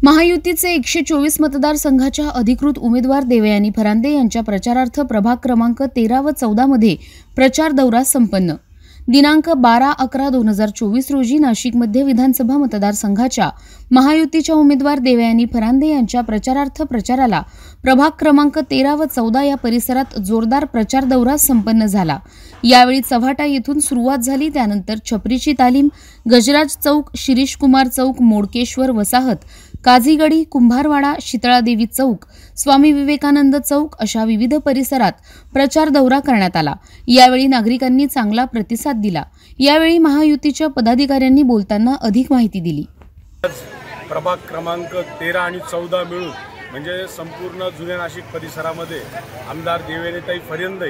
महायुतीचे 124 मतदारसंघाच्या अधिकृत उमेदवार देवयानी फरांदे यांच्या प्रचारार्थ प्रभाग क्रमांक 13 व 14 मध्ये प्रचार दौरा संपन्न। दिनांक 12/11/2024 रोजी नाशिकमध्ये विधानसभा मतदारसंघाच्या महायुतीच्या उमेदवार देवयानी फरांदे यांच्या प्रचारार्थ प्रचाराला प्रभाग क्रमांक 13 व 14 या परिसरात जोरदार प्रचार दौरा संपन्न झाला। यावेळी चव्हाटा येथून सुरुवात झाली, त्यानंतर छपरीची तालीम, गजराज चौक, शिरीष कुमार चौक, मोडकेश्वर वसाहत, काझीगडी, कुंभारवाडा, शीतळादेवी चौक, स्वामी विवेकानंद चौक अशा विविध परिसरात प्रचार दौरा करण्यात आला। यावेळी नागरिकांनी चांगला प्रतिसाद दिला। यावेळी महायुतीच्या पदाधिकाऱ्यांनी बोलताना अधिक माहिती दिली। प्रभाग क्रमांक 13 आणि 14 मिळून म्हणजे संपूर्ण जुन्या नाशिक परिसरामध्ये आमदार देवयानीताई फरांदे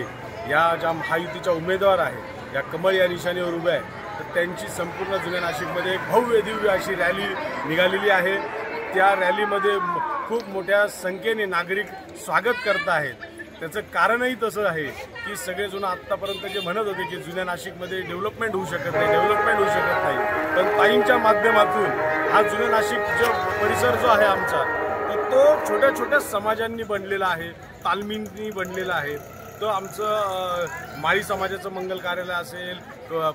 या ज्या महायुतीच्या उमेदवार आहेत, या कमळ या निशाणीवर उभ्या आहेत, तर त्यांची संपूर्ण जुन्या नाशिकमध्ये एक भव्य दिव्य अशी रॅली निघालेली आहे। त्या रॅलीमध्ये खूप मोठ्या संख्येने नागरिक स्वागत करत आहेत। त्याचं कारणही तसं आहे की सगळेजण आत्तापर्यंत जे म्हणत होते की जुन्या नाशिकमध्ये डेव्हलपमेंट होऊ शकत नाही, पण ताईंच्या माध्यमातून हा जुन्या नाशिकचा परिसर जो आहे आमचा, तर तो छोट्या छोट्या समाजांनी बनलेला आहे, तालमींनी बनलेला आहे। तो आमचं माळी समाजाचं मंगल कार्यालय असेल,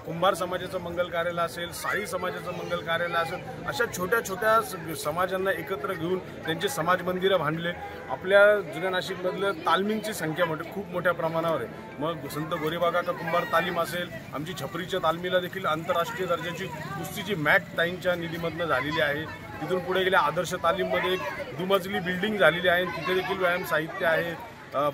कुंभार समाजाचं मंगल कार्यालय असेल, साळी समाजाचं मंगल कार्यालय असेल, अशा छोट्या छोट्या समाजांना एकत्र घेऊन त्यांचे समाज मंदिरं बांधले। आपल्या जुन्या नाशिकमधलं तालमींची संख्या खूप मोठ्या प्रमाणावर आहे। मग संत गोरेबाका कुंभार तालीम असेल, आमची छपरीच्या तालमीला देखील आंतरराष्ट्रीय दर्जाची कुस्तीची मॅट ताईंच्या निधीमधनं झालेली आहे। तिथून पुढे गेल्या आदर्श तालीममध्ये एक दुमजली बिल्डिंग झालेली आहे, तिथे देखील व्यायाम साहित्य आहे।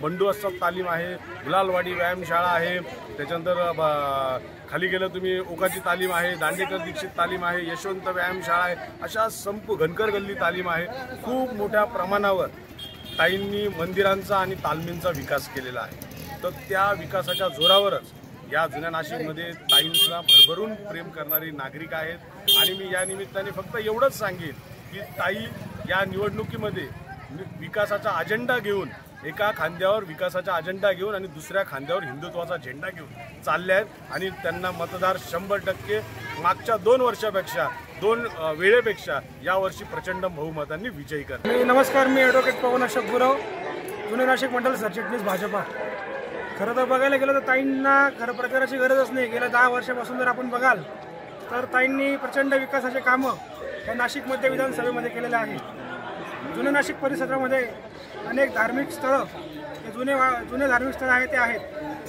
बंडू असतात तालीम आहे, गुलालवाडी व्यायामशाळा आहे, त्याच्यानंतर खाली गेलं तुम्ही ओकाची तालीम आहे, दांडेकर दीक्षित तालीम आहे, यशवंत व्यायामशाळा आहे, अशा घनकर गल्ली तालीम आहे। खूप मोठ्या प्रमाणावर ताईंनी मंदिरांचा आणि तालमींचा विकास केलेला आहे। तर त्या विकासाच्या जोरावरच या जुन्या नाशिकमध्ये ताईंना भरभरून प्रेम करणारी नागरिक आहेत। आणि मी या निमित्ताने फक्त एवढंच सांगेन की ताई या निवडणुकीमध्ये विकासाचा अजेंडा घेऊन, एका खांद्यावर विकासाचा अजेंडा घेऊन आणि दुसऱ्या खांद्यावर हिंदुत्वाचा झेंडा घेऊन चालले आहेत आणि त्यांना मतदार 100% मागच्या 2 वर्षापेक्षा 2 वेळेपेक्षा यावर्षी प्रचंड बहुमतांनी विजयी करतात। नमस्कार, मी ॲडव्होकेट पवन अशोक गुरव, जुने नाशिक मंडल सरचिटणीस भाजपा। खरं तर बघायला गेलं तर ताईंना खरं प्रचाराची गरजच नाही। गेल्या 10 वर्षापासून जर आपण बघाल तर ताईंनी प्रचंड विकासाचे कामं या नाशिकमध्ये विधानसभेमध्ये केलेले आहे। जुने नाशिक परिसरामध्ये अनेक धार्मिक स्थळं, जुने धार्मिक स्थळं आहेत ते आहेत,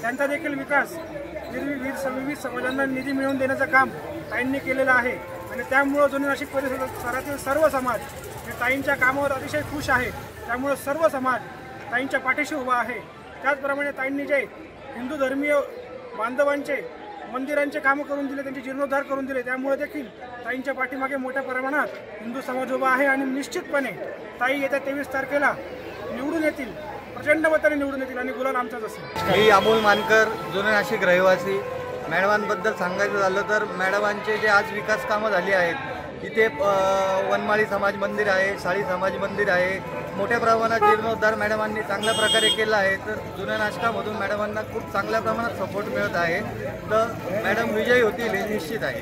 त्यांचा देखील विकास विविध समाजांना निधी मिळवून देण्याचं काम ताईंनी केलेलं आहे। आणि त्यामुळं जुने नाशिक परिसरातील सर्व समाज हे ताईंच्या कामावर अतिशय खुश आहे। त्यामुळं सर्व समाज ताईंच्या पाठीशी उभा आहे। त्याचप्रमाणे ताईंनी जे हिंदू धर्मीय बांधवांचे मंदिरांचे कामं करून दिले, त्यांचे जीर्णोद्धार करून दिले, त्यामुळे देखील ताईंच्या पाठीमागे मोठ्या प्रमाणात हिंदू समाज उभा आहे। आणि निश्चितपणे ताई येत्या 23 तारखेला निवडून येतील, प्रचंड मताने निवडून येतील आणि गुलाल आमचाच असेल। मी अमोल मानकर, जुने नाशिक रहिवासी। मॅडमांबद्दल सांगायचं झालं तर मॅडमांचे जे आज विकास कामं झाली आहेत, इथे वनमाळी समाज मंदिर आहे, साळी समाज मंदिर आहे, मोठ्या प्रमाणात जीर्णोद्धार मॅडमांनी चांगल्या प्रकारे केला आहे। तर जुन्या नाशिकामधून मॅडमांना खूप चांगल्या प्रमाणात सपोर्ट मिळत आहे। तर मॅडम विजयी होतील हे निश्चित आहे।